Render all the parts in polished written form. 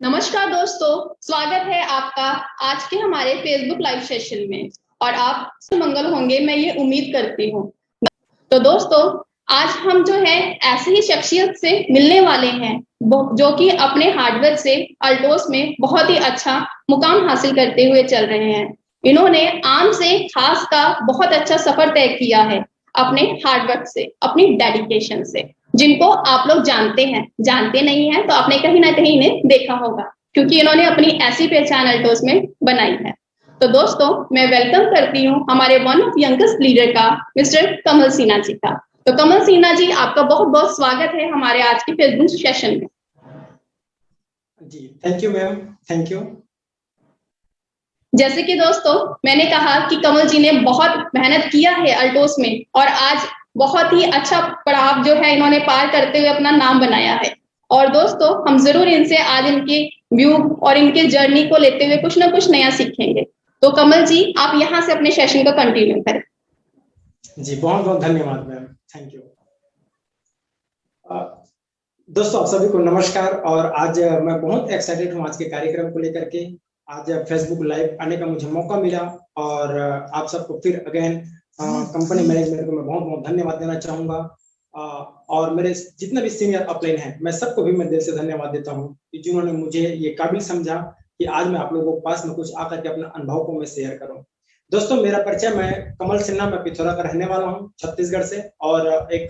नमस्कार दोस्तों, स्वागत है आपका आज के हमारे फेसबुक लाइव सेशन में। और आप सब मंगल होंगे, मैं ये उम्मीद करती हूँ। तो दोस्तों, आज हम जो है ऐसे ही शख्सियत से मिलने वाले हैं जो कि अपने हार्डवर्क से अल्टोस में बहुत ही अच्छा मुकाम हासिल करते हुए चल रहे हैं। इन्होंने आम से खास का बहुत अच्छा सफर तय किया है अपने हार्डवर्क से, अपनी डेडिकेशन से, जिनको आप लोग जानते हैं। जानते नहीं हैं तो आपने कहीं ना कहीं इन्हें देखा होगा, क्योंकि इन्होंने अपनी ऐसी पहचान अल्टोस में बनाई है। तो दोस्तों, मैं वेलकम करती हूँ हमारे वन ऑफ यंगेस्ट लीडर का, मिस्टर कमल सिन्हा जी का। तो कमल सिन्हा जी, आपका बहुत बहुत स्वागत है हमारे आज के फेसबुक सेशन में। जी thank you ma'am, thank you. जैसे कि दोस्तों मैंने कहा कि कमल जी ने बहुत मेहनत किया है अल्टोस में, और आज बहुत ही अच्छा पड़ाव जो है इन्होंने पार करते हुए अपना नाम बनाया है। और दोस्तों, हम जरूर इनसे आज इनके व्यू और इनके जर्नी को लेते हुए कुछ ना कुछ नया सीखेंगे। तो कमल जी, आप यहाँ से अपने सेशन को कंटिन्यू करें। जी बहुत बहुत धन्यवाद मैम, थैंक यू। दोस्तों आप सभी को नमस्कार। और आज मैं बहुत एक्साइटेड हूँ आज के कार्यक्रम को लेकर के। आज फेसबुक लाइव आने का मुझे मौका मिला और आप सबको फिर अगेन कंपनी मैनेजमेंट को मैं बहुत बहुत धन्यवाद देना चाहूंगा। और मेरे जितने भी सीनियर अपलाइन हैं, मैं सबको भी मैं दिल से धन्यवाद देता हूँ कि जिन्होंने मुझे ये काबिल समझा कि आज मैं आप लोगों के पास में कुछ आकर के अपना अनुभव को मैं शेयर करूँ। दोस्तों मेरा परिचय, मैं कमल सिन्हा, मैं पिथौरा का रहने वाला हूँ, छत्तीसगढ़ से, और एक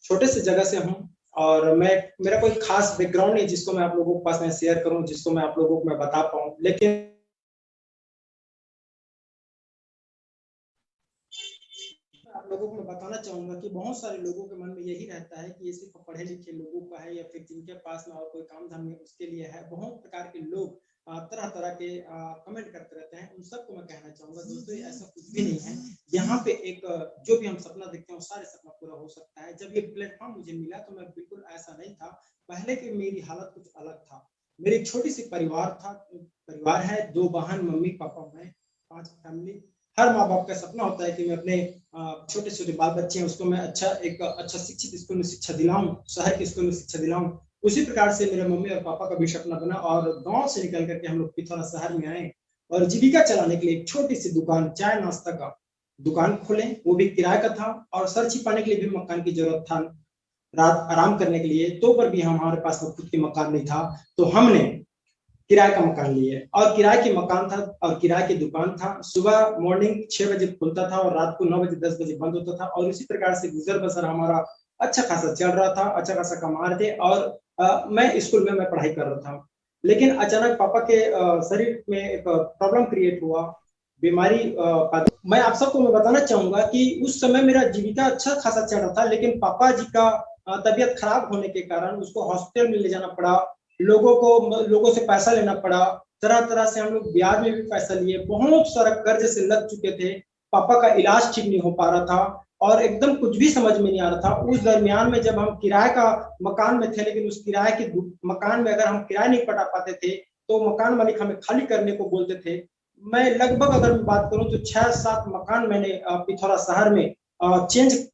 छोटे से जगह से हूँ। और मेरा कोई खास बैकग्राउंड नहीं जिसको मैं आप लोगों के पास में शेयर करूं, जिसको मैं आप लोगों को मैं बता पाऊं। लेकिन आप लोगों को मैं बताना चाहूंगा कि बहुत सारे लोगों के मन में यही रहता है कि ये सिर्फ पढ़े लिखे लोगों का है, या फिर जिनके पास में और कोई काम धाम नहीं उसके लिए है। बहुत प्रकार के लोग तरह तरह के कमेंट करते रहते हैं। उन सबको मैं कहना चाहूंगा दोस्तों, ऐसा कुछ भी नहीं है। यहाँ पे एक जो भी हम सपना देखते हैं, सारे सपना पूरा हो सकता है। जब ये प्लेटफॉर्म मुझे मिला तो मैं बिल्कुल ऐसा नहीं था। पहले की मेरी हालत कुछ अलग था। मेरी छोटी सी परिवार है, 2 बहन, मम्मी पापा, मैं, 5 फैमिली। हर माँ बाप का सपना होता है कि मैं अपने छोटे छोटे बाल बच्चे हैं उसको मैं एक अच्छा शिक्षित स्कूल में शिक्षा दिलाऊं, शहर के स्कूल में शिक्षा दिलाऊं। उसी प्रकार से मेरे मम्मी और पापा का भी सपना बना और गांव से निकल करके हम लोग पिथौरा शहर में आए और जीविका चलाने के लिए एक छोटी सी दुकान, चाय नाश्ता का दुकान खोले। वो भी किराए का था और सर छिपाने के लिए भी मकान की जरूरत था। रात आराम करने के लिए तो पर भी हमारे पास में खुद के मकान नहीं था, तो हमने किराए का मकान लिए। और किराए की मकान था और किराए की दुकान था। सुबह मॉर्निंग 6 बजे खुलता था और रात को 9 बजे 10 बजे बंद होता था। और इसी प्रकार से गुजर बसर हमारा अच्छा खासा चल रहा था, अच्छा खासा कमा रहे थे। और मैं स्कूल में मैं पढ़ाई कर रहा था। लेकिन अचानक पापा के शरीर में एक प्रॉब्लम क्रिएट हुआ, बीमारी। मैं आप सबको मैं बताना चाहूंगा कि उस समय मेरा जीविका अच्छा खासा चल रहा था, लेकिन पापा जी का तबीयत खराब होने के कारण उसको हॉस्पिटल में ले जाना पड़ा। लोगों से पैसा लेना पड़ा। तरह तरह से हम लोग ब्याज में भी पैसा लिए, बहुत सारा कर्ज से लग चुके थे। पापा का इलाज ठीक नहीं हो पा रहा था और एकदम कुछ भी समझ में नहीं आ रहा था। उस दरमियान में जब हम किराए का मकान में थे, लेकिन उस किराए के मकान में अगर हम किराया नहीं पटा पाते थे तो मकान मालिक हमें खाली करने को बोलते थे। मैं लगभग अगर मैं बात करूं तो 6-7 मकान मैंने पिथौरा शहर में चेंज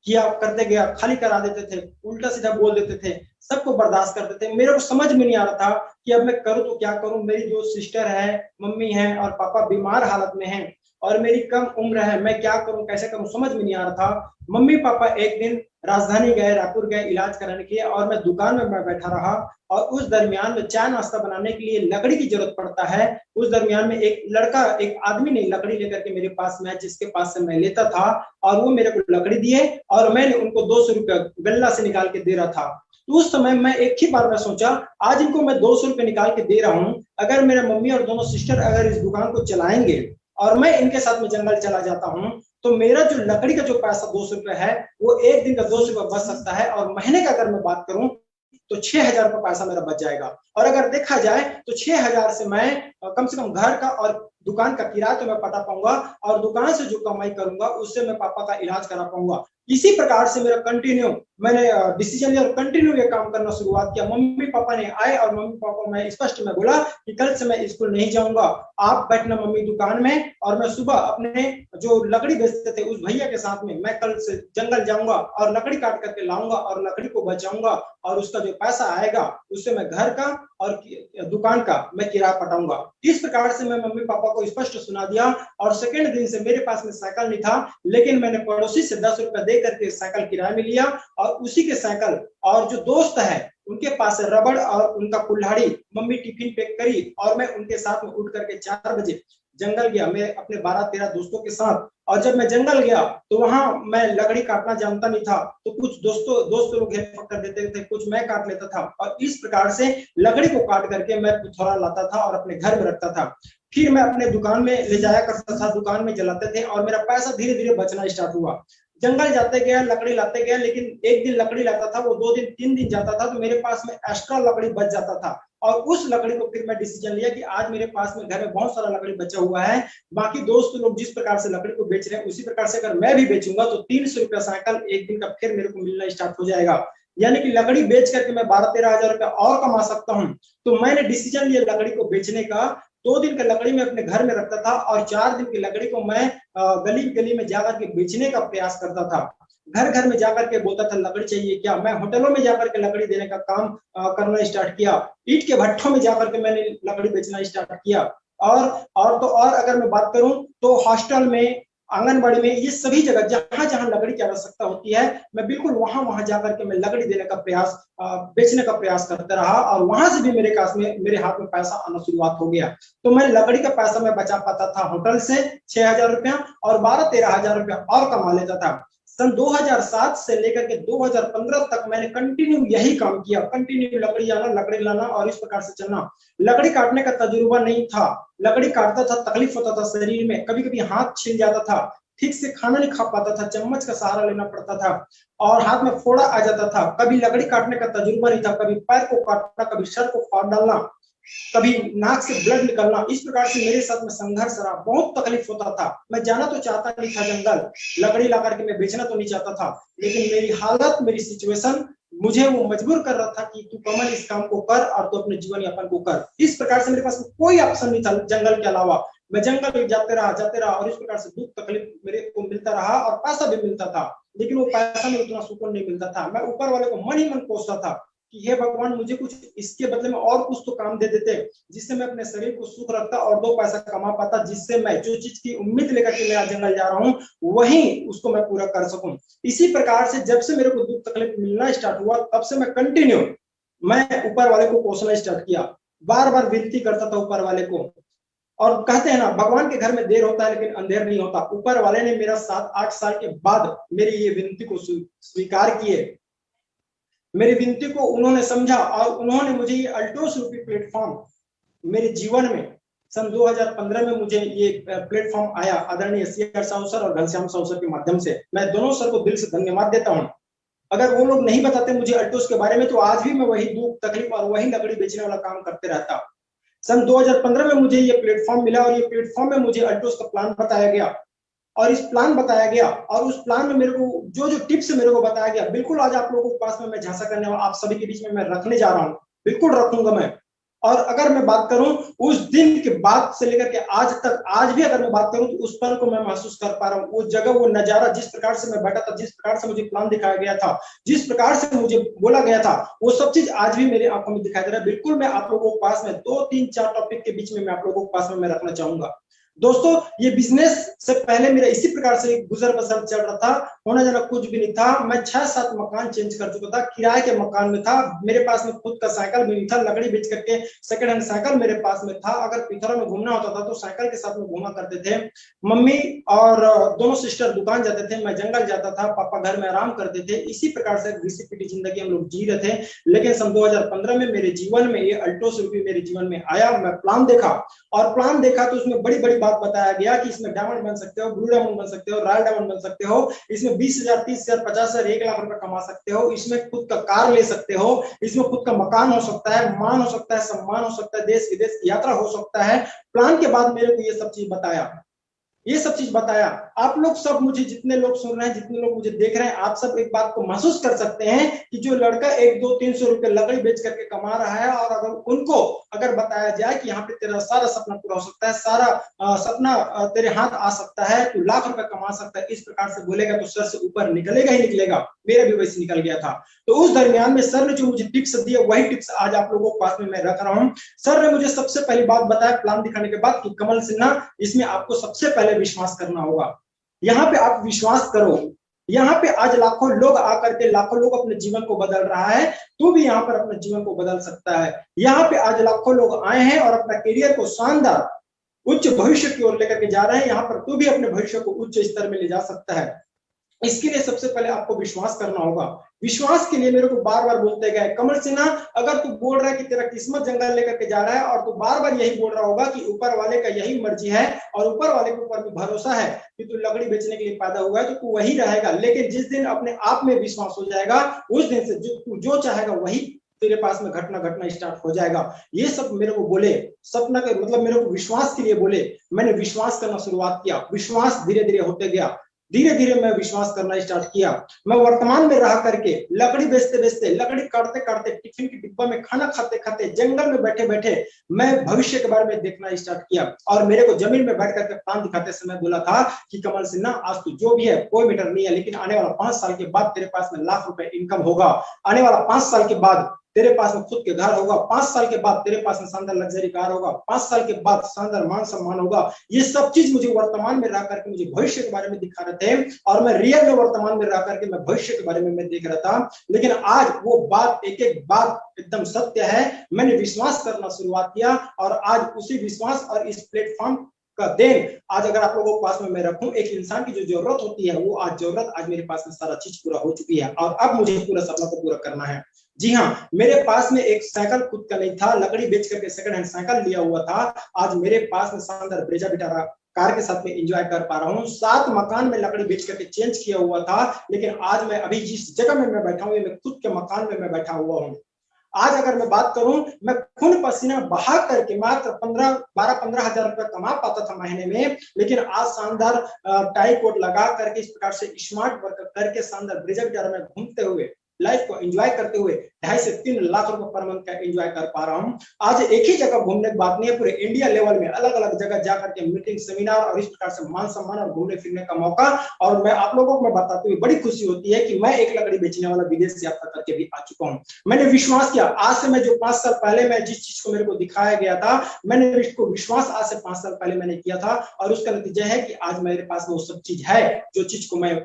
किया करते गया, खाली करा देते थे, उल्टा सीधा बोल देते थे, सबको बर्दाश्त करते थे। मेरे को समझ में नहीं आ रहा था कि अब मैं करूं तो क्या करूं। मेरी जो सिस्टर है, मम्मी है और पापा बीमार हालत में हैं और मेरी कम उम्र है, मैं क्या करूं कैसे करूं समझ में नहीं आ रहा था। मम्मी पापा एक दिन राजधानी गए, रायपुर गए इलाज कराने के लिए, और मैं दुकान में मैं बैठा रहा। और उस दरमियान में चाय नाश्ता बनाने के लिए लकड़ी की जरूरत पड़ता है। उस दरमियान में एक आदमी ने लकड़ी लेकर के मेरे पास में, जिसके पास से मैं लेता था, और वो मेरे को लकड़ी दिए और मैंने उनको 200 रुपया गल्ला से निकाल के दे रहा था। तो उस समय मैं एक ही बार में सोचा, आज इनको मैं 200 रुपये निकाल के दे रहा हूँ, अगर मेरे मम्मी और दोनों सिस्टर अगर इस दुकान को चलाएंगे और मैं इनके साथ में जंगल चला जाता हूँ, तो मेरा जो लकड़ी का जो पैसा 200 रुपये है वो एक दिन का 200 रुपये बच सकता है। और महीने का अगर मैं बात करूं तो 6,000 रुपये पैसा मेरा बच जाएगा। और अगर देखा जाए तो 6,000 से मैं कम से कम घर का और दुकान का किराया तो मैं पटा पाऊंगा, और दुकान से जो कमाई करूंगा उससे मैं पापा का इलाज करा पाऊंगा। इसी प्रकार से मेरा कंटिन्यू मैंने डिसीजन लिया और कंटिन्यू ये काम करना शुरुआत किया। मम्मी पापा ने आए और मम्मी पापा मैं स्पष्ट में बोला कि कल से मैं स्कूल नहीं जाऊंगा, आप बैठना मम्मी दुकान में और मैं सुबह अपने जो लकड़ी बेचते थे उस भैया के साथ में मैं कल से जंगल जाऊंगा और लकड़ी काट करके लाऊंगा और लकड़ी को बचाऊंगा और उसका जो पैसा आएगा उससे मैं घर का और दुकान का मैं किराया पटाऊंगा। इस प्रकार से मैं मम्मी पापा को स्पष्ट सुना दिया और सेकेंड दिन से मेरे पास में साइकिल नहीं था, लेकिन मैंने पड़ोसी से 10 रुपए दे करके साइकिल किराए में लिया और उसी के साइकिल और जो दोस्त है उनके पास रबड़ और उनका कुल्हाड़ी मम्मी टिफिन पैक करी और मैं उनके साथ में उठ करके 4 बजे जंगल गया मैं अपने 12-13 दोस्तों के साथ। और जब मैं जंगल गया तो वहां मैं लकड़ी काटना जानता नहीं था, तो कुछ दोस्त लोग हेल्प कर देते थे, कुछ मैं काट लेता था और इस प्रकार से लकड़ी को काट करके मैं पिथौरा लाता था और अपने घर में रखता था। फिर मैं अपने दुकान में ले जाया करता था, दुकान में जलाते थे और मेरा पैसा धीरे धीरे बचना स्टार्ट हुआ। जंगल जाते गया, लकड़ी लाते गया, लेकिन एक दिन लकड़ी लाता था, वो 2 दिन 3 दिन जाता था तो मेरे पास में एक्स्ट्रा लकड़ी बच जाता था और उस लकड़ी को फिर मैं डिसीजन लिया कि आज मेरे पास में घर में बहुत सारा लकड़ी बचा हुआ है, बाकी दोस्त लोग जिस प्रकार से लकड़ी को बेच रहे हैं उसी प्रकार से अगर मैं भी बेचूंगा तो 300 रुपया साइकिल एक दिन का फिर मेरे को मिलना स्टार्ट हो जाएगा, यानी कि लकड़ी बेच करके मैं 12-13 हजार रुपया और कमा सकता हूँ। तो मैंने डिसीजन लिया लकड़ी को बेचने का। 2 दिन का लकड़ी मैं अपने घर में रखता था और 4 दिन की लकड़ी को मैं गली गली में जाकर के बेचने का प्रयास करता था। घर घर में जाकर के बोलता था लकड़ी चाहिए क्या। मैं होटलों में जाकर के लकड़ी देने का काम करना स्टार्ट किया। ईंट के भट्ठों में जाकर के मैंने लकड़ी बेचना स्टार्ट किया। और अगर मैं बात करूं तो हॉस्टल में, आंगनबाड़ी में, ये सभी जगह जहां जहां लकड़ी की आवश्यकता होती है मैं बिल्कुल वहां वहां जाकर के मैं लकड़ी देने का प्रयास, बेचने का प्रयास करता रहा और वहां से भी मेरे हाथ में पैसा आना शुरुआत हो गया। तो मैं लकड़ी का पैसा मैं बचा पाता था होटल से 6,000 रुपया और 12-13 हजार रुपया और कमा लेता था। सन 2007 से लेकर के 2015 तक मैंने कंटिन्यू यही काम किया, कंटिन्यू लकड़ी आना, लकड़ी लाना और इस प्रकार से चलना। लकड़ी काटने का तजुर्बा नहीं था, लकड़ी काटता था, तकलीफ होता था शरीर में, कभी कभी हाथ छिल जाता था, ठीक से खाना नहीं खा पाता था, चम्मच का सहारा लेना पड़ता था और हाथ में फोड़ा आ जाता था। कभी लकड़ी काटने का तजुर्बा नहीं था, कभी पैर को काटना, कभी सर को फाड़ डालना, कभी नाक से ब्लड निकलना, इस प्रकार से मेरे साथ में संघर्ष रहा। बहुत तकलीफ होता था। मैं जाना तो चाहता नहीं था जंगल, लकड़ी ला करके मैं बेचना तो नहीं चाहता था, लेकिन मेरी हालत, मेरी सिचुएशन मुझे वो मजबूर कर रहा था कि तू कमल इस काम को कर और तू अपने जीवन यापन को कर। इस प्रकार से मेरे पास कोई ऑप्शन नहीं था जंगल के अलावा। मैं जंगल जाते रहा और इस प्रकार से दुख तकलीफ मेरे को मिलता रहा और पैसा भी मिलता था, लेकिन वो पैसा में उतना सुकून नहीं मिलता था। मैं ऊपर वाले को मन ही मन कोसता था कि हे भगवान, मुझे कुछ इसके बदले में और कुछ तो काम दे देते जिससे मैं अपने शरीर को सुख रखता और 2 पैसा कमा पाता, जिससे मैं जो चीज की उम्मीद लेकर के मेरा जंगल जा रहा हूँ वही उसको मैं पूरा कर सकूं। इसी प्रकार से जब से मेरे को दुख तकलीफ मिलना स्टार्ट हुआ तब से मैं कंटिन्यू मैं ऊपर वाले को कोसना स्टार्ट किया, बार बार विनती करता था ऊपर वाले को। और कहते हैं ना, भगवान के घर में देर होता है लेकिन अंधेर नहीं होता। ऊपर वाले ने मेरा 7-8 साल के बाद मेरी ये विनती को स्वीकार किए, मेरी विनती को उन्होंने समझा और उन्होंने मुझे ये अल्टोस रूपी प्लेटफॉर्म मेरे जीवन में सन 2015 में मुझे ये प्लेटफॉर्म आया आदरणीय CR साहू सर और घनश्याम साहू सर के माध्यम से। मैं दोनों सर को दिल से धन्यवाद देता हूँ। अगर वो लोग नहीं बताते मुझे अल्टोस के बारे में तो आज भी मैं वही दुख तकलीफ और वही लकड़ी बेचने वाला काम करते रहता। सन 2015 में मुझे ये प्लेटफॉर्म मिला और ये प्लेटफॉर्म में मुझे अल्टोस का प्लान बताया गया और इस प्लान बताया गया और उस प्लान में मेरे को जो टिप्स मेरे को बताया गया, बिल्कुल आज आप लोगों के पास में मैं झांसा करने वाला आप सभी के बीच में मैं रखने जा रहा हूँ, बिल्कुल रखूंगा मैं। और अगर मैं बात करूं उस दिन के बाद से लेकर के आज तक, आज भी अगर मैं बात करूं तो उस पल को मैं महसूस कर पा रहा हूं। वो जगह, वो नजारा, जिस प्रकार से मैं बैठा था, जिस प्रकार से मुझे प्लान दिखाया गया था, जिस प्रकार से मुझे बोला गया था, वो सब चीज आज भी मेरे आंखों में दिखाई दे रहा है। बिल्कुल मैं आप लोगों के पास में 2-3-4 टॉपिक के बीच में मैं आप लोगों के पास में मैं रखना चाहूंगा। दोस्तों, ये बिजनेस से पहले मेरा इसी प्रकार से गुजर बसर चल रहा था, होना जाना कुछ भी नहीं था। मैं 6-7 मकान चेंज कर चुका था, किराए के मकान में था, मेरे पास में खुद का साइकिल भी नहीं था, लकड़ी बेच करके सेकंड हैंड साइकिल मेरे पास में था। अगर पिथौरा में घूमना होता था तो साइकिल के साथ में घूमा करते थे। मम्मी और दोनों सिस्टर दुकान जाते थे, मैं जंगल जाता था, पापा घर में आराम करते थे। इसी प्रकार से घिसी पिटी जिंदगी हम लोग जी रहे थे। लेकिन सन 2015 में मेरे जीवन में ये अल्टोस रूपी मेरे जीवन में आया। मैं प्लान देखा और प्लान देखा तो उसमें बड़ी बड़ी बात बताया गया कि इसमें डायमंड बन सकते हो, ब्लू डायमंड बन सकते हो, रॉयल डायमंड बन सकते हो, इसमें 20,000, 30,000, 50,000, 1 लाख रुपए कमा सकते हो, इसमें खुद का कार ले सकते हो, इसमें खुद का मकान हो सकता है, मान हो सकता है, सम्मान हो सकता है, देश विदेश की यात्रा हो सकता है। प्लान के बाद मेरे को ये सब चीज बताया। ये सब चीज बताया। आप लोग सब, मुझे जितने लोग सुन रहे हैं, जितने लोग मुझे देख रहे हैं, आप सब एक बात को महसूस कर सकते हैं कि जो लड़का 100-200-300 रुपए लकड़ी बेच करके कमा रहा है, और अगर उनको अगर बताया जाए कि यहाँ पे तेरा सारा सपना पूरा हो सकता है, सारा सपना तेरे हाथ आ सकता है, तू लाख रुपए कमा सकता है, इस प्रकार से बोलेगा तो सर से ऊपर निकलेगा ही निकलेगा। मेरा भी वैसे निकल गया था। तो उस दरमियान में सर ने जो मुझे टिप्स दिए, वही टिप्स आज आप लोगों के पास में मैं रख रहा हूँ। सर ने मुझे सबसे पहली बात बताया प्लान दिखाने के बाद कि कमल सिन्हा, इसमें आपको सबसे पहले विश्वास करना होगा। यहाँ पे आप विश्वास करो। यहाँ पे आज लाखों लोग आकर के, लाखों लोग अपने जीवन को बदल रहा है, तू भी यहाँ पर अपने जीवन को बदल सकता है। यहाँ पे आज लाखों लोग आए हैं और अपना करियर को शानदार उच्च भविष्य की ओर लेकर के जा रहे हैं। यहाँ पर तू भी अपने भविष्य को उच्च स्तर में ले जा सकता है। इसके लिए सबसे पहले आपको विश्वास करना होगा। विश्वास के लिए मेरे को बार बार बोलते गए, कमल सिन्हा, अगर तू बोल रहा है कि तेरा किस्मत जंगल लेकर के जा रहा है, और तू बार बार यही बोल रहा होगा कि ऊपर वाले का यही मर्जी है और ऊपर वाले के ऊपर भी भरोसा है कि तू लकड़ी बेचने के लिए पैदा हुआ है, तो तू वही रहेगा। लेकिन जिस दिन अपने आप में विश्वास हो जाएगा, उस दिन से तू जो चाहेगा वही तेरे पास में घटना स्टार्ट हो जाएगा। ये सब मेरे को बोले, सपना के मतलब मेरे को विश्वास के लिए बोले। मैंने विश्वास करना शुरुआत किया। विश्वास धीरे धीरे होते गया। धीरे धीरे मैं विश्वास करना स्टार्ट किया। मैं वर्तमान में रह करके लकड़ी बेचते बेचते, लकड़ी काटते काटते, टिफिन की डिब्बा में खाना खाते खाते, जंगल में बैठे बैठे मैं भविष्य के बारे में देखना स्टार्ट किया। और मेरे को जमीन में बैठ करके प्लान दिखाते समय बोला था कि कमल सिन्हा, आज तू जो भी है कोई मैटर नहीं है, लेकिन आने वाला 5 साल के बाद तेरे पास में लाख रुपए इनकम होगा। आने वाला 5 साल के बाद तेरे पास में खुद के घर होगा। 5 साल के बाद तेरे पास में शानदार लग्जरी कार होगा। 5 साल के बाद शानदार मान सम्मान होगा। ये सब चीज मुझे वर्तमान में रह करके मुझे भविष्य के बारे में दिखा रहे थे, और मैं रियल में वर्तमान में रह करके मैं भविष्य के बारे में मैं देख रहा था। लेकिन आज वो बात, एक एक बात एकदम सत्य है। मैंने विश्वास करना शुरुआत किया, और आज उसी विश्वास और इस प्लेटफॉर्म का देन आज अगर आप लोगों के पास में मैं रखूं, एक इंसान की जो जरूरत होती है, वो आज जरूरत आज मेरे पास में सारा चीज पूरा हो चुकी है, और अब मुझे पूरा सपना को पूरा करना है। जी हाँ, मेरे पास में एक साइकिल खुद का नहीं था, लकड़ी बेच करके सेकंड हैंड साइकिल लिया हुआ था। आज मेरे पास में शानदार ब्रेजा विटारा कार के साथ में एंजॉय कर पा रहा हूँ। 7 मकान में लकड़ी बेच करके चेंज किया हुआ था, लेकिन आज मैं अभी जिस जगह में मैं बैठा हूँ, मैं खुद के मकान में मैं बैठा हुआ हूँ। आज अगर मैं बात करूं, मैं खून पसीना बहा करके मात्र 12-15 हजार रुपए कमा पाता था महीने में, लेकिन आज शानदार टाई कोट लगा करके, इस प्रकार से स्मार्ट वर्क करके, शानदार ब्रेजा विटारा में घूमते हुए, लाइफ को एंजॉय करते हुए 2.5 से 3 लाख रुपए पर मंथ का एंजॉय कर पा रहा हूँ। आज एक ही जगह घूमने की बात नहीं है, पूरे इंडिया लेवल में अलग अलग जगह जाकर के मीटिंग, सेमिनार, और इस प्रकार से मान सम्मान और घूमने फिरने का मौका। और मैं आप लोगों को मैं बताते हुए बड़ी खुशी होती है कि मैं एक लकड़ी बेचने वाला विदेश यात्रा करके भी आ चुका हूँ। मैंने विश्वास किया। आज से मैं जो 5 साल पहले मैं जिस चीज को मेरे को दिखाया गया था, मैंने इसको विश्वास आज से 5 साल पहले मैंने किया था, और उसका नतीजा है कि आज मेरे पास वो सब चीज है, जो चीज को मैं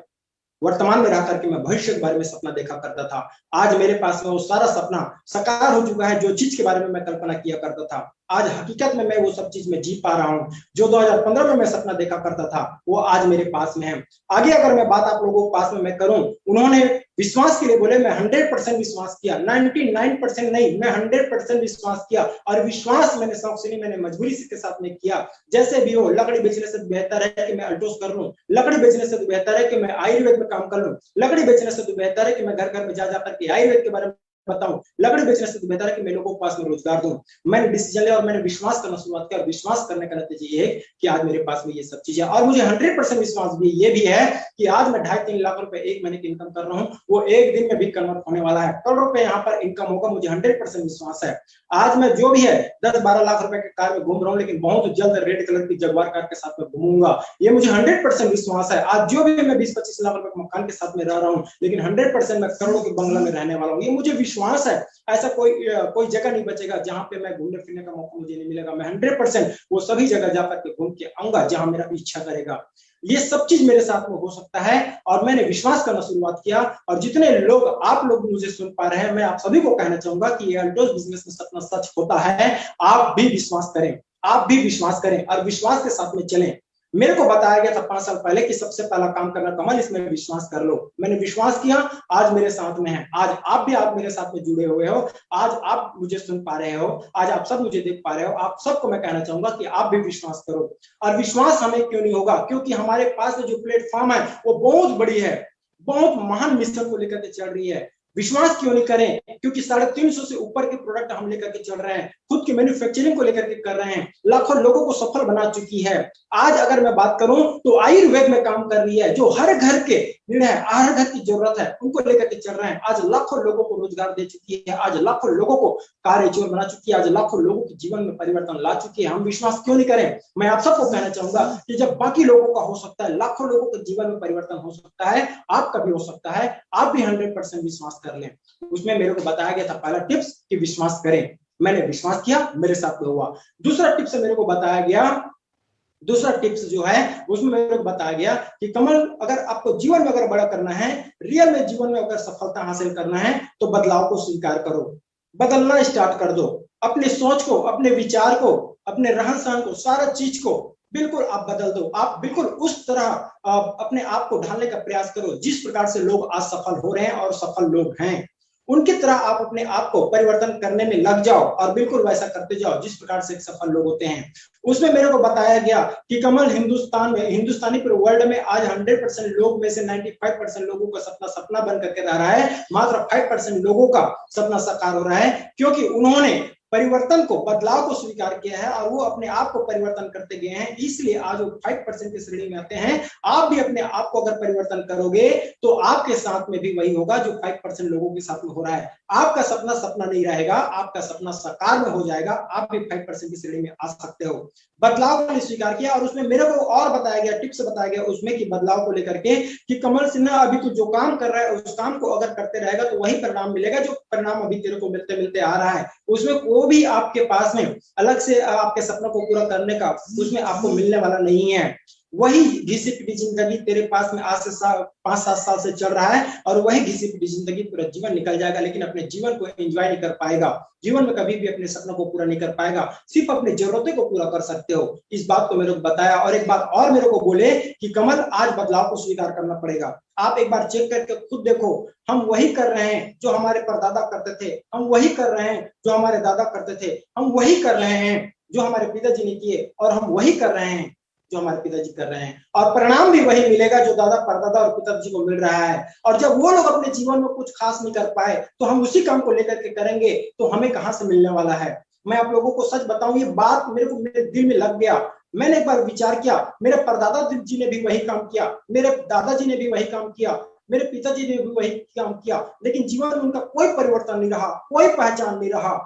वर्तमान में रह करके मैं भविष्य के बारे में सपना देखा करता था। आज मेरे पास में वो सारा सपना साकार हो चुका है। जो चीज के बारे में मैं कल्पना किया करता था, आज हकीकत में मैं वो सब चीज में जी पा रहा हूँ। जो 2015 में मैं सपना देखा करता था, वो आज मेरे पास में है। आगे अगर मैं बात आप लोगों के पास में मैं करूं, उन्होंने विश्वास के लिए बोले, मैं 100% विश्वास किया। 99% नहीं, मैं 100% विश्वास किया। और विश्वास मैंने शौक से नहीं, मैंने मजबूरी के साथ में किया। जैसे भी हो, लकड़ी बेचने से बेहतर है कि मैं अल्टोस कर लूं, लकड़ी बेचने से बेहतर है कि मैं आयुर्वेद में काम कर लूं, लकड़ी बेचने से बेहतर है कि मैं घर घर में जा जाकर के आयुर्वेद के बारे में बताऊं, लकड़ी बेचने से बेहतर है कि मैं लोगों के पास में रोजगार दूं। मैंने डिसीजन लिया और मैंने विश्वास करना शुरुआत किया, और विश्वास करने का नतीजा ये है कि आज मेरे पास में ये सब चीजें, और मुझे 100% विश्वास भी ये भी है कि आज मैं 2.5-3 लाख रुपए एक महीने की इनकम कर रहा हूँ, वो एक दिन में भी कन्वर्ट होने वाला है। करोड़ रुपए यहाँ पर इनकम होगा, मुझे 100% विश्वास है। आज मैं जो भी है 10-12 लाख रुपए के कार में घूम रहा हूँ, लेकिन बहुत जल्द रेड कलर की जगुआर कार के साथ में घूमूंगा, ये मुझे 100% विश्वास है। आज जो भी मैं 20-25 लाख रुपए के मकान के साथ में रह रहा हूँ, लेकिन 100% मैं करोड़ों के बंगला में रहने वाला हूँ, ये मुझे विश्वास है। ऐसा कोई जगह नहीं बचेगा जहां पे मैं घूमने फिरने का मौका मुझे नहीं मिलेगा। मैं 100% वो सभी जगह जाकर के घूम के आऊंगा जहां मेरा इच्छा करेगा। ये सब चीज मेरे साथ में हो सकता है, और मैंने विश्वास करना शुरुआत किया। और जितने लोग आप लोग मुझे सुन पा रहे हैं, मैं आप सभी को कहना चाहूंगा कि ये अल्टोस बिजनेस में सपना सच होता है। आप भी विश्वास करें, आप भी विश्वास करें, और विश्वास के साथ में चलें। मेरे को बताया गया था 5 साल पहले कि सबसे पहला काम करना कमल, इसमें विश्वास कर लो। मैंने विश्वास किया, आज मेरे साथ में है। आज आप भी आप मेरे साथ में जुड़े हुए हो, आज आप मुझे सुन पा रहे हो, आज आप सब मुझे देख पा रहे हो। आप सबको मैं कहना चाहूंगा कि आप भी विश्वास करो। और विश्वास हमें क्यों नहीं होगा? क्योंकि हमारे पास जो प्लेटफॉर्म है वो बहुत बड़ी है, बहुत महान मिशन को लेकर के चल रही है। विश्वास क्यों नहीं करें? क्योंकि 350 से ऊपर के प्रोडक्ट हम लेकर के चल रहे हैं, खुद की मैन्युफैक्चरिंग को लेकर के कर रहे हैं, लाखों लोगों को सफल बना चुकी है। आज अगर मैं बात करूं तो आयुर्वेद में काम कर रही है, जो हर घर के हर घर की जरूरत है उनको लेकर के चल रहे हैं। आज लाखों लोगों को रोजगार दे चुकी है, आज लाखों लोगों को कार्यचोर बना चुकी है, आज लाखों लोगों के जीवन में परिवर्तन ला चुकी है। हम विश्वास क्यों नहीं करें? मैं आप सबको कहना चाहूंगा कि जब बाकी लोगों का हो सकता है, लाखों लोगों के जीवन में परिवर्तन हो सकता है, आपका भी हो सकता है। आप भी 100% विश्वास कर लें। उसमें मेरे को बताया गया था पहला टिप्स कि विश्वास करें, मैंने विश्वास किया, मेरे साथ हुआ। दूसरा टिप्स मेरे को बताया गया, दूसरा टिप्स जो है उसमें मेरे को बताया गया कि कमल, अगर आपको जीवन में अगर बड़ा करना है, रियल में जीवन में अगर सफलता हासिल करना है, तो बदलाव को स्वीकार करो, बदलना स्टार्ट कर दो। अपने सोच को, अपने विचार को, अपने रहन सहन को, सारा चीज को बिल्कुल आप बदल दो। आप बिल्कुल उस तरह अपने आप को ढालने का प्रयास करो जिस प्रकार से लोग आज सफल हो रहे हैं और सफल लोग हैं, उनकी तरह आप अपने आप को परिवर्तन करने में लग जाओ और बिल्कुल वैसा करते जाओ जिस प्रकार से सफल लोग होते हैं। उसमें मेरे को बताया गया कि कमल, हिंदुस्तान में, हिंदुस्तानी पर वर्ल्ड में आज 100% लोग में से 95% लोगों का सपना सपना बन करके रह रहा है, मात्र 5% लोगों का सपना साकार हो रहा है, क्योंकि उन्होंने परिवर्तन को, बदलाव को स्वीकार किया है और वो अपने आप को परिवर्तन करते गए हैं। इसलिए आज वो 5% की श्रेणी में आते हैं। आप भी अपने आप को अगर परिवर्तन करोगे तो आपके साथ में भी वही होगा जो 5% लोगों के साथ में हो रहा है। आपका सपना सपना नहीं रहेगा, आपका सपना साकार में हो जाएगा। आप भी 5% की श्रेणी में आ सकते हो। बदलाव को स्वीकार किया और उसमें मेरे को और बताया गया, टिप्स बताया गया उसमें कि बदलाव को लेकर के कि कमल सिन्हा, अभी तू जो काम कर रहा है उस काम को अगर करते रहेगा तो वही परिणाम मिलेगा जो परिणाम अभी तेरे को मिलते मिलते आ रहा है। उसमें वो भी आपके पास में अलग से आपके सपनों को पूरा करने का उसमें आपको मिलने वाला नहीं है। वही घिसी पिटी जिंदगी तेरे पास में आज से 5-7 साल से चल रहा है और वही घिसी पिटी जिंदगी पूरा जीवन निकल जाएगा, लेकिन अपने जीवन को एंजॉय नहीं कर पाएगा। जीवन में कभी भी अपने सपनों को पूरा नहीं कर पाएगा, सिर्फ अपनी जरूरतें को पूरा कर सकते हो। इस बात को मेरे को बताया और एक बात और मेरे को बोले कि कमल, आज बदलाव को स्वीकार करना पड़ेगा। आप एक बार चेक करके खुद देखो, हम वही कर रहे हैं जो हमारे परदादा करते थे, हम वही कर रहे हैं जो हमारे दादा करते थे, हम वही कर रहे हैं जो हमारे पिताजी ने किए और हम वही कर रहे हैं जो हमारे पिताजी कर रहे हैं, और परिणाम भी वही मिलेगा जो दादा परदादा और पिताजी को मिल रहा है। और जब वो लोग अपने जीवन में कुछ खास नहीं कर पाए तो हम उसी काम को लेकर के करेंगे तो हमें कहां से मिलने वाला है। मैं आप लोगों को सच बताऊं, ये बात मेरे दिल में लग गया। मैंने एक बार विचार किया, मेरे परदादा जी ने भी वही काम किया, मेरे दादाजी ने भी वही काम किया, मेरे पिताजी ने भी वही काम किया, लेकिन जीवन में उनका कोई परिवर्तन नहीं रहा, कोई पहचान नहीं रहा,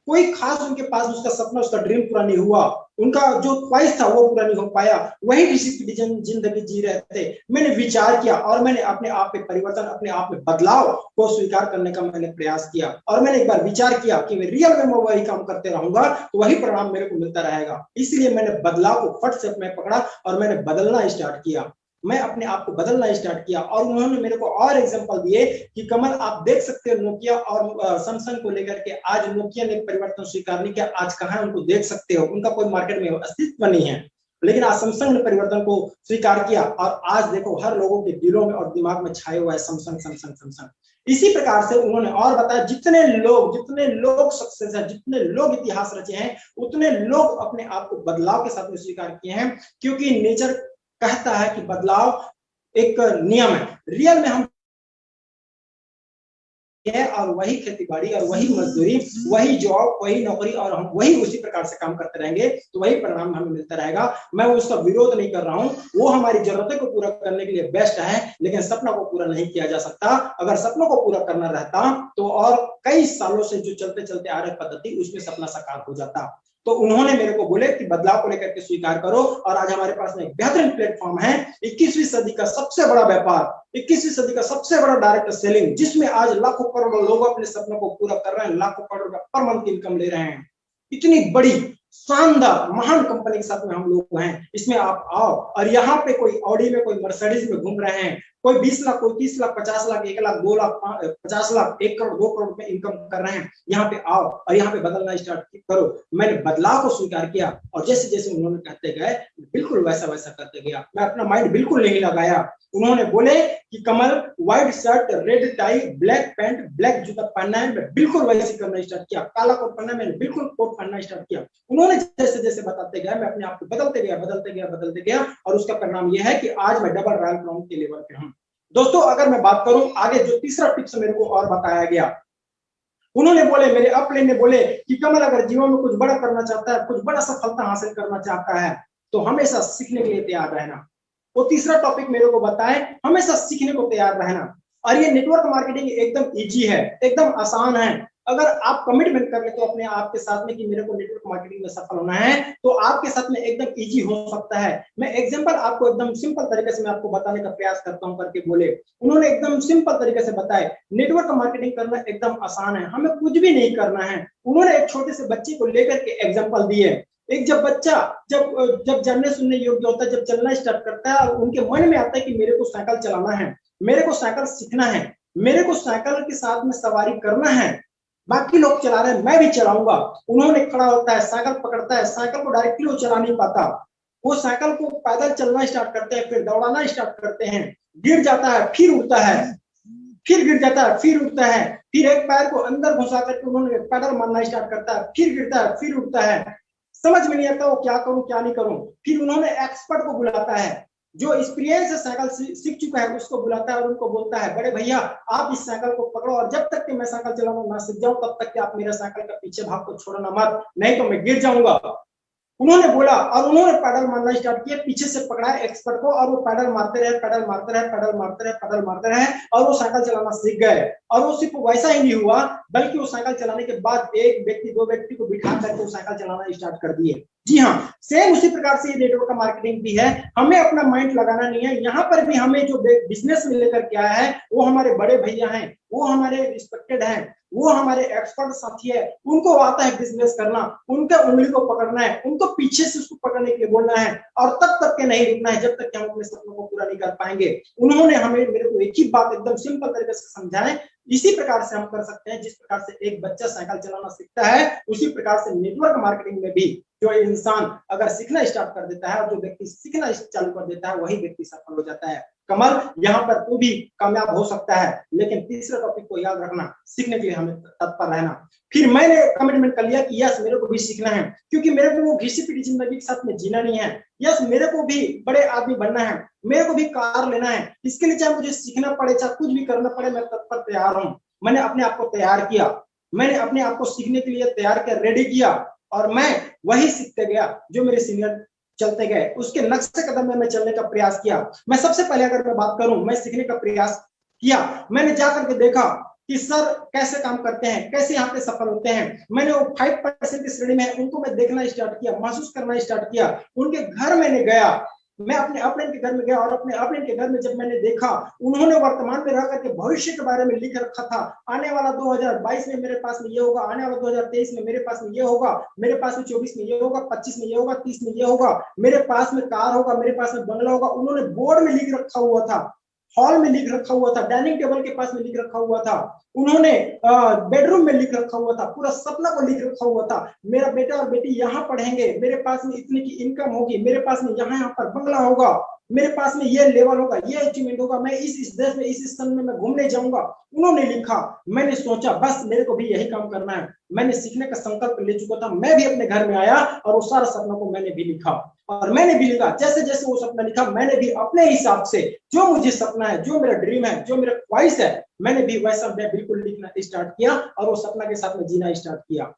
कोई खास उनके पास उसका सपना, उसका ड्रीम पूरा नहीं हुआ, उनका जो ख्वाहिश था वो पूरा नहीं हो पाया, वही जिंदगी जी रहे थे। मैंने विचार किया और मैंने अपने आप में परिवर्तन, अपने आप में बदलाव को स्वीकार करने का मैंने प्रयास किया और मैंने एक बार विचार किया कि मैं रियल में वही काम करते रहूंगा तो वही परिणाम मेरे को मिलता रहेगा। इसलिए मैंने बदलाव को फट से मैं पकड़ा और मैंने बदलना स्टार्ट किया, मैं अपने आप को बदलना स्टार्ट किया। और उन्होंने मेरे को और एग्जांपल दिए कि कमल, आप देख सकते हो नोकिया और सैमसंग को लेकर के आज नोकिया ने परिवर्तन स्वीकार नहीं किया, आज कहां उनको देख सकते हो, उनका कोई मार्केट में अस्तित्व नहीं है, लेकिन आज सैमसंग ने परिवर्तन को स्वीकार किया और आज देखो हर लोगों के दिलों में और दिमाग में छाए हुआ है सैमसंग सैमसंग सैमसंग। इसी प्रकार से उन्होंने और बताया, जितने लोग सक्सेस है, जितने लोग इतिहास रचे हैं, उतने लोग अपने आप को बदलाव के साथ में स्वीकार किए हैं, क्योंकि नेचर कहता है कि बदलाव एक नियम है। रियल में हम है और वही खेती बाड़ी और वही मजदूरी, वही जॉब, वही नौकरी और हम वही उसी प्रकार से काम करते रहेंगे तो वही परिणाम हमें मिलता रहेगा। मैं उसका विरोध नहीं कर रहा हूं, वो हमारी जरूरतें को पूरा करने के लिए बेस्ट है, लेकिन सपना को पूरा नहीं किया जा सकता। अगर सपनों को पूरा करना रहता तो और कई सालों से जो चलते चलते आ रही पद्धति उसमें सपना साकार हो जाता। तो उन्होंने मेरे को बोले कि बदलाव को लेकर के स्वीकार करो और आज हमारे पास में एक बेहतरीन प्लेटफॉर्म है, 21वीं सदी का सबसे बड़ा व्यापार, 21वीं सदी का सबसे बड़ा डायरेक्ट सेलिंग, जिसमें आज लाखों करोड़ों लोग अपने सपनों को पूरा कर रहे हैं, लाखों करोड़ पर मंथ इनकम ले रहे हैं। इतनी बड़ी शानदार महान कंपनी के साथ में हम लोग हैं, इसमें आप आओ। और यहाँ पे कोई ऑडी में, कोई मर्सिडीज में घूम रहे हैं, कोई 20 लाख, कोई 30 लाख, 50 लाख, 1 लाख, 2 लाख, 50 लाख, 1 करोड़, 2 करोड़ में इनकम कर रहे हैं, यहाँ पे आओ और यहाँ पे बदलना स्टार्ट करो। मैंने बदलाव को स्वीकार किया और जैसे जैसे उन्होंने कहते गए बिल्कुल वैसा वैसा करते गया, मैं अपना माइंड बिल्कुल नहीं लगाया। उन्होंने बोले कि Kamal, white shirt, red tie, black pant, black जूता पहनना है, मैं बिल्कुल वैसे करना स्टार्ट किया। काला कोट पहनना, मैंने बिल्कुल कोट पहनना स्टार्ट किया। उन्होंने जैसे जैसे बताते गया मैं अपने आप को बदलते गया और उसका परिणाम यह है कि आज मैं डबल रॉयल ब्राउन के लेवल पे हूँ। दोस्तों अगर मैं बात करूं आगे, जो तीसरा टिप्स मेरे को और बताया गया, उन्होंने बोले, मेरे अपलाइन ने बोले कि कमल अगर जीवन में कुछ बड़ा करना चाहता है, कुछ बड़ा सफलता हासिल करना चाहता है, तो हमेशा सीखने के लिए तैयार रहना। वो तीसरा टॉपिक मेरे को बताए, हमेशा सीखने को तैयार रहना। और ये नेटवर्क मार्केटिंग एकदम इजी है, एकदम आसान है। अगर आप कमिटमेंट कर ले तो अपने आप के साथ में कि मेरे को नेटवर्क मार्केटिंग में सफल होना है, तो आपके साथ में एकदम इजी हो सकता है। मैं एग्जांपल आपको एकदम सिंपल तरीके से मैं आपको बताने का प्रयास करता हूं करके बोले। उन्होंने एकदम सिंपल तरीके से बताए, नेटवर्क मार्केटिंग करना एकदम आसान है, हमें कुछ भी नहीं करना है। उन्होंने एक छोटे से बच्चे को लेकर के एग्जाम्पल दिए। एक जब बच्चा जब जब जानने सुनने योग्य होता है, जब चलना स्टार्ट करता है, और उनके मन में आता है कि मेरे को साइकिल चलाना है, मेरे को साइकिल सीखना है, मेरे को साइकिल के साथ में सवारी करना है, बाकी लोग चला रहे हैं मैं भी चलाऊंगा। उन्होंने खड़ा होता है, साइकिल पकड़ता है, साइकिल को डायरेक्टली वो चला नहीं पाता, वो साइकिल को पैदल चलना स्टार्ट करते हैं, फिर दौड़ाना स्टार्ट करते हैं, गिर जाता है, फिर उठता है, फिर गिर जाता है, फिर उठता है, फिर एक पैर को अंदर घुसा करके उन्होंने पैडल मारना स्टार्ट करता है, फिर गिरता है, फिर उठता है, समझ में नहीं आता वो क्या करूं क्या नहीं करूं। फिर उन्होंने एक्सपर्ट को बुलाता है, जो एक्सपीरियंस साइकिल सीख चुका है उसको बुलाता है और उनको बोलता है, बड़े भैया आप इस साइकिल को पकड़ो, और जब तक कि मैं साइकिल चलाना ना सीख जाऊं तब तक कि आप मेरा साइकिल का पीछे भाग को छोड़ना मत, नहीं तो मैं गिर जाऊंगा। उन्होंने बोला और उन्होंने पैडल मारना स्टार्ट किया, पीछे से पकड़ा एक्सपर्ट को, और वो पैडल मारते रहे, पैडल मारते रहे, पैडल मारते रहे, पैडल मारते रहे, और वो साइकिल चलाना सीख गए। और वो सिर्फ वैसा ही नहीं हुआ, बल्कि वो साइकिल चलाने के बाद एक व्यक्ति दो व्यक्ति को बिठा करके वो साइकिल चलाना स्टार्ट कर दिए। जी हाँ, सेम उसी प्रकार से ये नेटवर्क का मार्केटिंग भी है। हमें अपना माइंड लगाना नहीं है, यहाँ पर भी हमें जो बिजनेस में लेकर के आया है वो हमारे बड़े भैया हैं, वो हमारे रिस्पेक्टेड हैं, वो हमारे एक्सपर्ट साथी है, उनको आता है बिजनेस करना, उनके उंगली को पकड़ना है, उनको पीछे से उसको पकड़ने के लिए बोलना है, और तब तक के नहीं रुकना है जब तक कि हम अपने सपनों को पूरा नहीं कर पाएंगे। उन्होंने हमें मेरे को एक ही बात एकदम सिंपल तरीके से समझाया। इसी प्रकार से हम कर सकते हैं, जिस प्रकार से एक बच्चा साइकिल चलाना सीखता है, उसी प्रकार से नेटवर्क मार्केटिंग में भी जो इंसान अगर सीखना स्टार्ट कर देता है और जो व्यक्ति सीखना चालू कर देता है, वही व्यक्ति सफल हो जाता है। कमल, यहाँ पर तू भी कामयाब हो सकता है, लेकिन तीसरे टॉपिक को याद रखना, सीखने के लिए हमें तत्पर रहना। फिर मैंने कमिटमेंट कर लिया कि यस मेरे को भी सीखना है, क्योंकि मेरे को वो घिसी पिटी जिंदगी के साथ में जीना नहीं है। यस मेरे को भी बड़े आदमी बनना है, मेरे को भी कार लेना है, इसके लिए चाहे मुझे सीखना पड़े, चाहे कुछ भी करना पड़े, मैं तत्पर तैयार हूँ। मैंने अपने आप को तैयार किया, मैंने अपने आप को सीखने के लिए तैयार किया, रेडी किया, और मैं वही सीखते गया जो मेरे सीनियर चलते गए, उसके नक्शे कदम में मैं चलने का प्रयास किया। मैं सबसे पहले अगर मैं बात करूं, मैं सीखने का प्रयास किया, मैंने जाकर के देखा कि सर कैसे काम करते हैं, कैसे यहाँ पे सफल होते हैं। मैंने वो 5% की श्रेणी में उनको मैं देखना स्टार्ट किया, महसूस करना स्टार्ट किया। उनके घर मैंने गया, मैं अपने अपलाइन के घर में गया, और अपने अपलाइन के घर में जब मैंने देखा, उन्होंने वर्तमान में रह करके भविष्य के बारे में लिख रखा था। आने वाला 2022 में मेरे पास में ये होगा, आने वाला 2023 में मेरे पास में ये होगा, मेरे पास में 24 में ये होगा, 25 में ये होगा, 30 में ये होगा, मेरे पास में कार होगा, मेरे पास में बंगला होगा। उन्होंने बोर्ड में लिख रखा हुआ था, हॉल में लिख रखा हुआ था, डाइनिंग टेबल के पास में लिख रखा हुआ था, उन्होंने बेडरूम में लिख रखा हुआ था, पूरा सपना को लिख रखा हुआ था। मेरा बेटा और बेटी यहाँ पढ़ेंगे, मेरे पास में इतनी की इनकम होगी, मेरे पास में यहाँ पर बंगला होगा, मेरे पास में ये लेवल होगा, ये अचीवमेंट होगा, मैं इस देश में इस सन में मैं घूमने जाऊंगा। उन्होंने लिखा, मैंने सोचा बस मेरे को भी यही काम करना है। मैंने सीखने का संकल्प ले चुका था, मैं भी अपने घर में आया और वो सारा सपना को मैंने भी लिखा, और मैंने भी लिखा जैसे जैसे वो सपना लिखा, मैंने भी अपने हिसाब से जो मुझे सपना है, जो मेरा ड्रीम है, जो मेरा ख्वाहिश है, मैंने भी वैसा मैं बिल्कुल लिखना स्टार्ट किया और वो सपना के साथ में जीना स्टार्ट किया।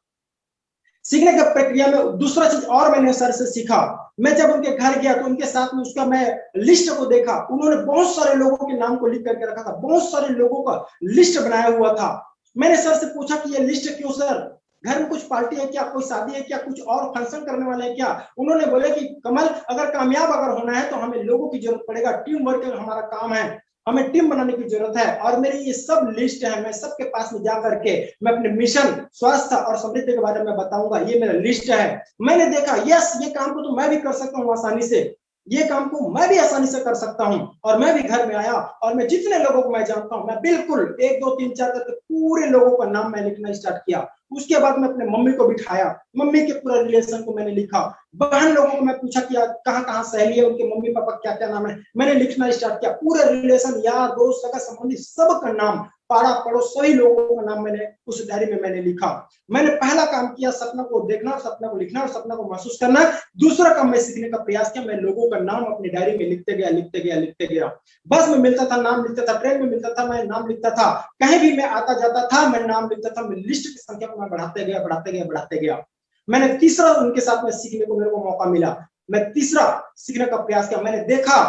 सीखने की प्रक्रिया में दूसरा चीज और मैंने सर से सीखा। मैं जब उनके घर गया तो उनके साथ में उसका मैं लिस्ट को देखा, उन्होंने बहुत सारे लोगों के नाम को लिख करके रखा था, बहुत सारे लोगों का लिस्ट बनाया हुआ था। मैंने सर से पूछा कि ये लिस्ट क्यों सर, घर में कुछ पार्टी है क्या, कोई शादी है क्या, कुछ और फंक्शन करने वाले हैं क्या? उन्होंने बोले कि कमल अगर कामयाब अगर होना है तो हमें लोगों की जरूरत पड़ेगा, टीम वर्क हमारा काम है, हमें टीम बनाने की जरूरत है। और मेरी ये सब लिस्ट है, मैं सबके पास में जा करके मैं अपने मिशन, स्वास्थ्य और समृद्धि के बारे में बताऊंगा, ये मेरा लिस्ट है। मैंने देखा यस ये काम को तो मैं भी कर सकता हूँ आसानी से, ये काम को मैं भी आसानी से कर सकता हूं। और मैं भी घर में आया और मैं जितने लोगों को मैं जानता हूं, मैं बिल्कुल 1 2 3 4 करके पूरे लोगों का नाम मैं लिखना स्टार्ट किया। उसके बाद मैं अपने मम्मी को बिठाया, मम्मी के पूरा रिलेशन को मैंने लिखा। बहन लोगों को मैं पूछा कि कहाँ कहाँ सहेली है, उनके मम्मी पापा क्या क्या नाम है, मैंने लिखना स्टार्ट किया। पूरे रिलेशन, यार दोस्त सगा संबंधी सबका नाम, पाड़ा पड़ोस सभी लोगों का नाम मैंने उस डायरी में मैंने लिखा। मैंने पहला काम किया सपना को देखना, सपना को लिखना और सपना को महसूस करना। दूसरा काम मैं सीखने का प्रयास किया, मैं लोगों का नाम अपनी डायरी में लिखते गया लिखते गया लिखते गया। बस में मिलता था नाम लिखता था, ट्रेन में मिलता था मैं नाम लिखता था, कहीं भी मैं आता जाता था मैं नाम लिखता था। मैं लिस्ट की संख्या को मैं बढ़ाते गया बढ़ाते गया बढ़ाते गया। मैंने तीसरा उनके साथ में सीखने को मेरे को मौका मिला, मैं तीसरा सीखने का प्रयास किया। मैंने देखा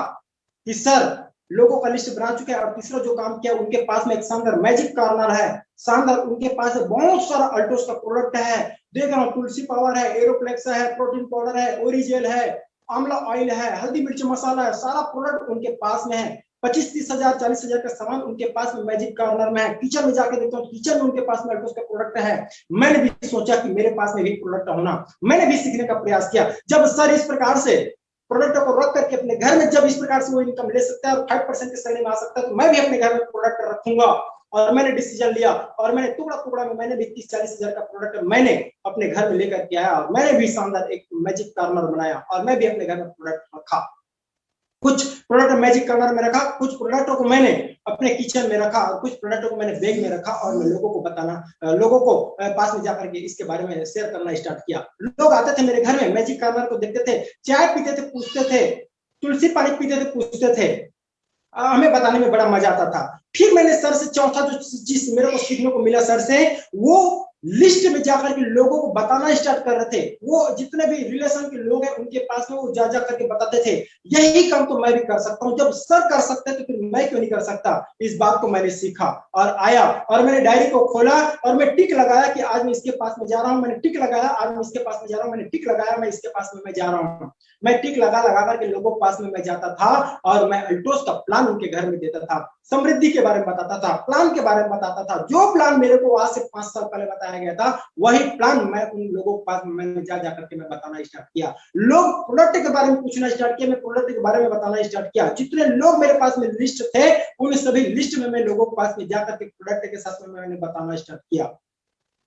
कि सर लोगों का लिस्ट बना चुके हैं। और तीसरा जो काम किया, उनके पास में एक शानदार मैजिक कॉर्नर है, शानदार उनके पास बहुत सारा अल्टोस का प्रोडक्ट है। देख रहा हूँ तुलसी पावर है, एरोप्लेक्स है, प्रोटीन पाउडर है, ओरिजेल है, आंवला ऑयल है, हल्दी मिर्च मसाला है, सारा प्रोडक्ट उनके पास में है। 25-30 हजार 40 हजार का सामान उनके पास में मैजिक कॉर्नर में है। किचन में जाके देखता हूँ, किचन में उनके पास में अल्टोस का प्रोडक्ट है। मैंने भी सोचा कि मेरे पास में भी प्रोडक्ट होना, मैंने भी सीखने का प्रयास किया। जब सर इस प्रकार से प्रोडक्ट को रख करके अपने घर में जब इस प्रकार से वो इनकम ले सकता है और 5% की श्रेणी में आ सकता है, तो मैं भी अपने घर में प्रोडक्ट रखूंगा। और मैंने डिसीजन लिया और मैंने टुकड़ा टुकड़ा में मैंने भी 30-40 हजार का प्रोडक्ट मैंने अपने घर में लेकर के आया और मैंने भी शानदार एक मैजिक कॉर्नर बनाया और मैं भी अपने घर में प्रोडक्ट रखा। कुछ प्रोडक्ट मैजिक कॉर्नर में रखा, कुछ प्रोडक्टों को मैंने अपने किचन में रखा और कुछ प्रोडक्टों को मैंने बैग में रखा और मैं लोगों को बताना, लोगों को पास में जाकर के इसके बारे में शेयर करना स्टार्ट किया। लोग आते थे मेरे घर में, मैजिक कॉर्नर को देखते थे, चाय पीते थे, पूछते थे, तुलसी पानी पीते थे, पूछते थे, हमें बताने में बड़ा मजा आता था। फिर मैंने सर से चौथा जो चीज मेरे को सीखने को मिला सर से, वो लिस्ट में जाकर के लोगों को बताना स्टार्ट कर रहे थे। वो जितने भी रिलेशन के लोग हैं उनके पास में वो जा जा करके बताते थे। यही काम तो मैं भी कर सकता हूँ, जब सर कर सकते हैं तो फिर मैं क्यों नहीं कर सकता। इस बात को मैंने सीखा और आया और मैंने डायरी को खोला और मैं टिक लगाया कि आज मैं इसके पास में जा रहा हूँ। मैंने टिक लगाया, आज मैं इसके पास में जा रहा हूँ। मैंने टिक लगाया, मैं इसके पास में मैं जा रहा हूँ। मैं टिक लगा लगा करके लोगों के पास में मैं जाता था और मैं अल्टोस का प्लान उनके घर में देता था, समृद्धि के बारे में बताता था, प्लान के बारे में बताता था। जो प्लान मेरे को आज से 5 साल पहले बताया गया था, वही प्लान मैं उन लोगों के पास में मैंने जा जाकर के मैं बताना स्टार्ट किया। लोग प्रोडक्ट के बारे में पूछना स्टार्ट किया, मैं प्रोडक्ट के बारे में बताना स्टार्ट किया। जितने लोग मेरे पास में लिस्ट थे, उन सभी लिस्ट में मैं लोगों के पास में जाकर के प्रोडक्ट के साथ में मैंने बताना स्टार्ट किया।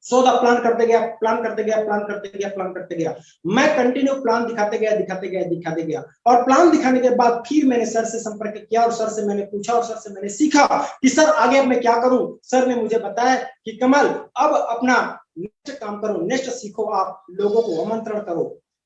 सौदा प्लान करते गया, प्लान करते गया, प्लान करते गया, प्लान करते गया। मैं कंटिन्यू प्लान दिखाते गया, दिखाते गया, दिखाते गया। और प्लान दिखाने के बाद फिर मैंने सर से संपर्क किया और सर से मैंने पूछा और सर से मैंने सीखा कि सर आगे मैं क्या करूं। सर ने मुझे बताया कि कमल अब अपना नेक्स्ट काम करो, नेक्स्ट सीखो, आप लोगों को आमंत्रण करो।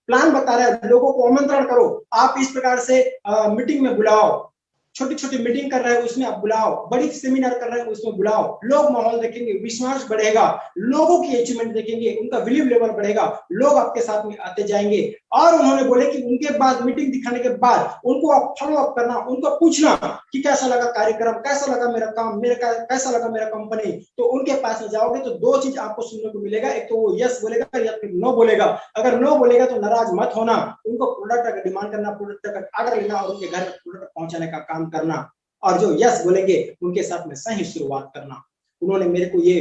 प्लान बता रहा है, लोगों को आमंत्रण करो, आप इस प्रकार से मीटिंग में बुलाओ, छोटी छोटी मीटिंग कर रहे हैं उसमें आप बुलाओ, बड़ी सेमिनार कर रहे हैं उसमें बुलाओ। लोग माहौल देखेंगे, विश्वास बढ़ेगा, लोगों की अचीवमेंट देखेंगे, उनका बिलीव लेवल बढ़ेगा, लोग आपके साथ में आते जाएंगे। और उन्होंने बोले कि उनके बाद मीटिंग दिखाने के बाद उनको आप फॉलो अप करना, उनको पूछना कि कैसा लगा कार्यक्रम, कैसा लगा मेरा काम, कैसा लगा मेरा कंपनी। तो उनके पास में जाओगे तो दो चीज आपको सुनने को मिलेगा, एक तो वो यस बोलेगा या फिर नो बोलेगा। अगर नो बोलेगा तो नाराज मत होना, उनको प्रोडक्ट का डिमांड करना, प्रोडक्ट का ऑर्डर लेना और उनके घर प्रोडक्ट पहुंचाने का काम करना। और जो यस बोलेंगे उनके साथ में सही शुरुआत करना। उन्होंने मेरे को ये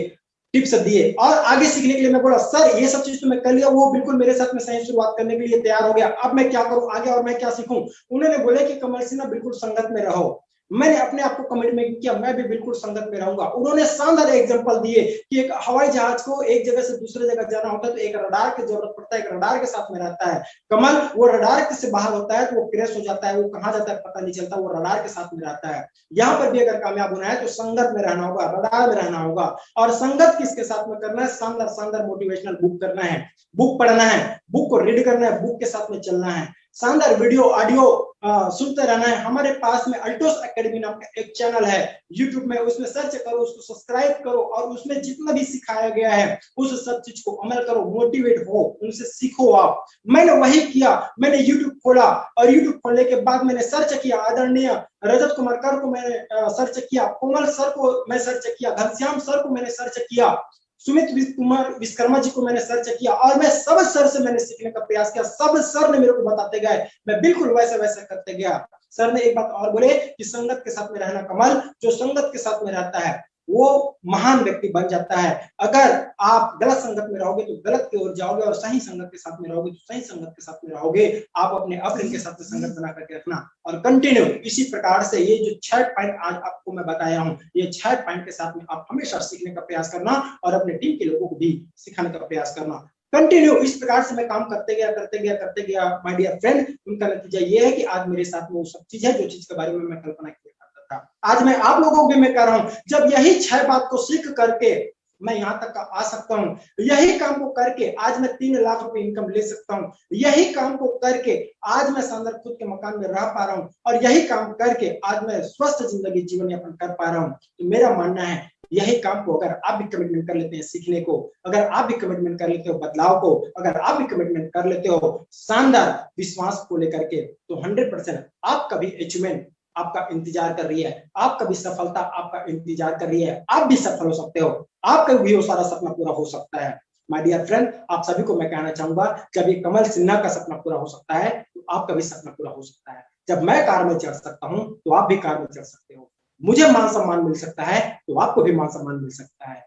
टिप्स दिए और आगे सीखने के लिए मैं बोला सर ये सब चीज तो मैं कर लिया, वो बिल्कुल मेरे साथ में सही शुरुआत करने के लिए तैयार हो गया, अब मैं क्या करूं आगे और मैं क्या सीखूं। उन्होंने बोले कि कमल सिन्हा बिल्कुल संगत में रहो। मैंने अपने आप को कमिटमेंट किया, मैं भी बिल्कुल संगत में रहूंगा। उन्होंने शानदार एग्जांपल दिए कि एक हवाई जहाज को एक जगह से दूसरे जगह जाना होता है तो एक रडार की जरूरत पड़ता है, एक रडार के साथ में रहता है। कमल वो रडार से बाहर होता है तो वो क्रैश हो जाता है, वो कहां जाता है पता नहीं चलता, वो रडार के साथ में रहता है। यहाँ पर भी अगर कामयाब होना है तो संगत में रहना होगा, रडार में रहना होगा। और संगत किसके साथ में करना है, शानदार शानदार मोटिवेशनल बुक करना है, बुक पढ़ना है, बुक को रीड करना है, बुक के साथ में चलना है, शानदार वीडियो ऑडियो सुनते रहना है। हमारे पास में अल्टोस एकेडमी नाम का एक चैनल है यूट्यूब में, उसमें सर्च करो, उसको सब्सक्राइब करो और उसमें जितना भी सिखाया गया है उस सब चीज को अमल करो, मोटिवेट हो, उनसे सीखो आप। मैंने वही किया, मैंने यूट्यूब खोला और यूट्यूब खोलने के बाद मैंने सर्च किया, आदरणीय रजत कुमार कर को मैंने सर्च किया, कोमल सर को मैं सर्च किया, घनश्याम सर को मैंने सर्च किया, सुमित कुमार विश्वकर्मा जी को मैंने सर्च किया और मैं सब सर से मैंने सीखने का प्रयास किया। सब सर ने मेरे को बताते गए, मैं बिल्कुल वैसे वैसे करते गया। सर ने एक बात और बोले कि संगत के साथ में रहना कमल, जो संगत के साथ में रहता है वो महान व्यक्ति बन जाता है। अगर आप गलत संगत में रहोगे तो गलत की ओर जाओगे, और सही संगत के साथ में रहोगे तो सही संगत के साथ में रहोगे। आप अपने अपलिंग के साथ संगत बना करके रखना और कंटिन्यू इसी प्रकार से ये जो 6 पॉइंट आज आपको मैं बताया हूं, ये 6 पॉइंट के साथ में आप हमेशा सीखने का प्रयास करना और अपने टीम के लोगों को भी सिखाने का प्रयास करना। कंटिन्यू इस प्रकार से मैं काम करते गया माय डियर फ्रेंड। उनका नतीजा ये है कि आज मेरे साथ में वो सब चीज है जो चीज के बारे में मैं कल्पना किया करता था। आज मैं आप लोगों को भी मैं कह रहा हूं, जब यही 6 बात को सीख करके मैं यहाँ तक आ सकता हूँ, यही काम को करके आज मैं 3 लाख रुपए इनकम ले सकता हूँ, यही काम को करके आज मैं शानदार खुद के मकान में रह पा रहा हूँ, और यही काम करके आज मैं स्वस्थ जिंदगी जीवन यापन कर पा रहा हूँ, तो मेरा मानना है यही काम को अगर आप भी कमिटमेंट कर लेते हैं सीखने को, अगर आप भी कमिटमेंट कर लेते हो बदलाव को, अगर आप भी कमिटमेंट कर लेते हो शानदार विश्वास को लेकर के, तो 100% आपका भी अचीवमेंट आपका इंतजार कर रही है, आपका भी सफलता आपका इंतजार कर रही है। आप भी सफल हो सकते हो, आपका भी वो सारा सपना पूरा हो सकता है। माय डियर फ्रेंड, आप सभी को मैं कहना चाहूंगा, जब ये कमल सिन्हा का सपना पूरा हो सकता है तो आपका भी सपना पूरा हो सकता है। जब मैं कार में चढ़ सकता हूँ तो आप भी कार में चढ़ सकते हो। मुझे मान सम्मान मिल सकता है तो आपको भी मान सम्मान मिल सकता है।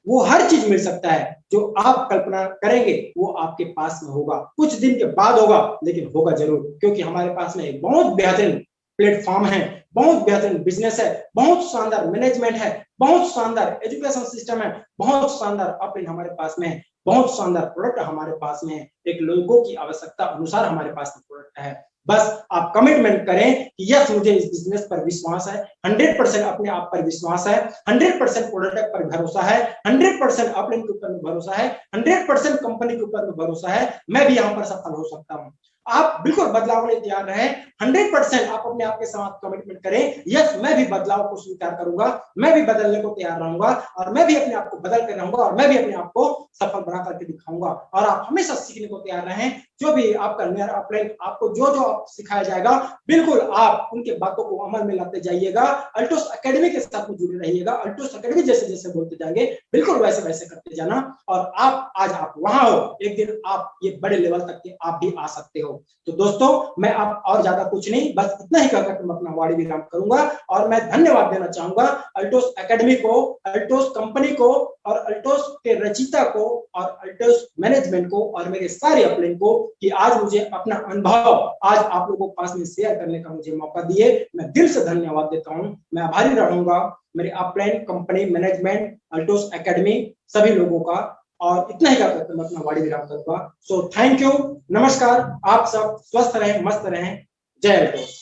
वो हर चीज मिल सकता है जो आप कल्पना करेंगे वो आपके पास में होगा, कुछ दिन के बाद होगा लेकिन होगा जरूर, क्योंकि हमारे पास में एक बहुत बेहतरीन प्लेटफॉर्म है, बहुत बेहतरीन बिजनेस है, बहुत शानदार मैनेजमेंट है, बहुत शानदार एजुकेशन सिस्टम है, बहुत शानदार अपलिंग हमारे पास में है, बहुत शानदार प्रोडक्ट हमारे पास में है, एक लोगों की आवश्यकता अनुसार हमारे पास में प्रोडक्ट है। बस आप कमिटमेंट करें कि यस मुझे इस बिजनेस पर विश्वास है, 100% अपने आप पर विश्वास है, 100% प्रोडक्ट पर भरोसा है, 100% अपलिंग के ऊपर भरोसा है, 100% कंपनी के ऊपर भरोसा है, मैं भी यहाँ पर सफल हो सकता हूँ। आप बिल्कुल बदलाव के लिए तैयार रहे, 100% आप अपने आप के साथ कमिटमेंट करें, यस मैं भी बदलाव को स्वीकार करूंगा, मैं भी बदलने को तैयार रहूंगा, और मैं भी अपने आप को बदल कर रहूंगा, और मैं भी अपने आप को सफल बना करके दिखाऊंगा। और आप हमेशा सीखने को तैयार रहें, जो भी आपका नया अपलाइन आपको जो सिखाया जाएगा बिल्कुल आप उनके बातों को अमल में लाते जाइएगा। अल्टोस एकेडमी के साथ में जुड़े रहिएगा, अल्टोस एकेडमी जैसे जैसे बोलते जाएंगे बिल्कुल वैसे वैसे करते जाना, और आज आप वहां हो, एक दिन आप ये बड़े लेवल तक के आप भी आ सकते हो। तो दोस्तों मैं आप और ज्यादा कुछ नहीं, बस इतना ही कहकर मैं अपना वाणी विराम करूंगा, और मैं धन्यवाद देना चाहूंगा अल्टोस एकेडमी को, अल्टोस कंपनी को, और अल्टोस के रचिता को, और अल्टोस मैनेजमेंट को, और मेरे सारे अपलाइन को, कि आज मुझे अपना अनुभव आज आप लोगों के पास में शेयर करने का मुझे मौका दिए। मैं दिल से धन्यवाद देता हूं, मैं आभारी रहूंगा मेरे upline company management Altos academy सभी लोगों का, और इतना ही कहकर मैं अपना वाणी विराम करूंगा। सो थैंक यू, नमस्कार, आप सब स्वस्थ रहें, मस्त रहें, जय अल्टोस।